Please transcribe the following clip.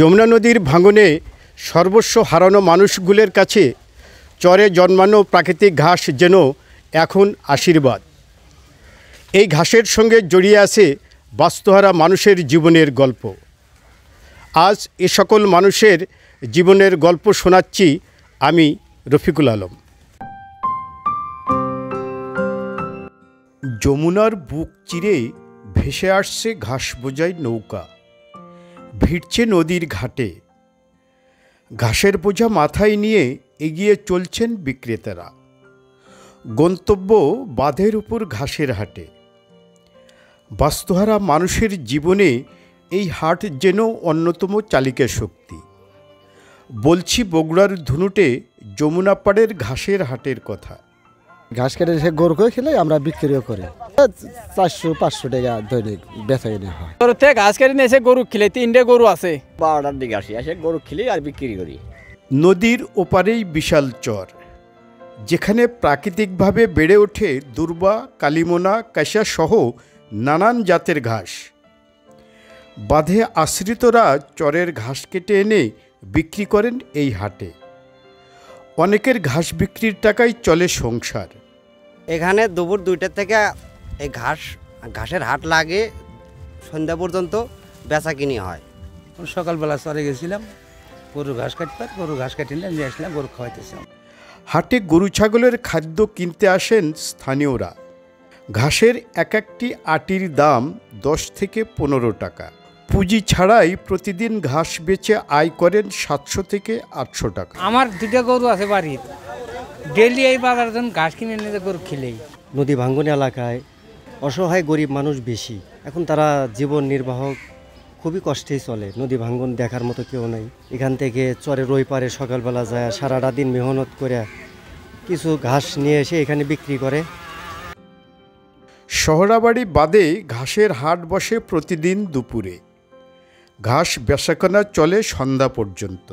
যমুনা নদীর ভাঙনে সর্বস্ব হারানো মানুষগুলোর কাছে চরে জন্মানো প্রাকৃতিক ঘাস যেন এখন আশীর্বাদ। এই ঘাসের সঙ্গে জড়িয়ে আছে বাস্তুহারা মানুষের জীবনের গল্প। আজ এ সকল মানুষের জীবনের গল্প শোনাচ্ছি আমি রফিকুল আলম। যমুনার বুক চিরে ভেসে আসছে ঘাস বোঝাই নৌকা, ভিড়ছে নদীর ঘাটে। ঘাসের বোঝা মাথায় নিয়ে এগিয়ে চলছেন বিক্রেতারা। গন্তব্য বাঁধের উপর ঘাসের হাটে। বাস্তুহারা মানুষের জীবনে এই হাট যেন অন্যতম চালিকা শক্তি। বলছি বগুড়ার ধুনুটে যমুনা পাড়ের ঘাসের হাটের কথা। ঘাস কেটে সে গরুকে খেলে আমরা বিক্রিও করি, 400-500 টাকা দৈনিক বেচা কিনে হয়। ঘাস কেটে নিয়ে এসে গরু খেলে 3টে গরু আছে, 12টার দিকে আসি, এসে গরু খেলি আর বিক্রি করি। নদীর ওপারেই বিশাল চর, যেখানে প্রাকৃতিকভাবে বেড়ে ওঠে দুর্বা, কালিমোনা, কাশা সহ নানান জাতের ঘাস। বাঁধে আশ্রিতরা চরের ঘাস কেটে এনে বিক্রি করেন এই হাটে। অনেকের ঘাস বিক্রির টাকায় চলে সংসার। এখানে দুপুর 2টা থেকে এই ঘাসের হাট লাগে, সন্ধ্যা পর্যন্ত বেচা কিনি হয়। সকালবেলা চলে গেছিলাম গরু ঘাস কাটতে, গরু ঘাস কেটে নিয়ে আসলাম, গরু খাওয়াইতেছিলাম। হাটে গরু ছাগলের খাদ্য কিনতে আসেন স্থানীয়রা। ঘাসের এক একটি আটির দাম 10 থেকে 15 টাকা। পুঁজি ছাড়াই প্রতিদিন ঘাস বেচে আয় করেন 700 থেকে 800 টাকা। আমার 2টা গরু আছে বাড়ির, ডেলি এই বাজার জন ঘাস কিনে নিয়ে গরু খেলেই। নদী ভাঙ্গন এলাকায় অসহায় গরিব মানুষ বেশি। এখন তারা জীবন নির্বাহ খুবই কষ্টেই চলে। নদী ভাঙ্গন দেখার মতো কেউ নেই। এখান থেকে চরের ওই পারে সকালবেলা যায়, সারাটা দিন মেহনত করে কিছু ঘাস নিয়ে এসে এখানে বিক্রি করে। শহরাবাড়ি বাদে ঘাসের হাট বসে প্রতিদিন দুপুরে। ঘাস বেচাকেনা চলে সন্ধ্যা পর্যন্ত।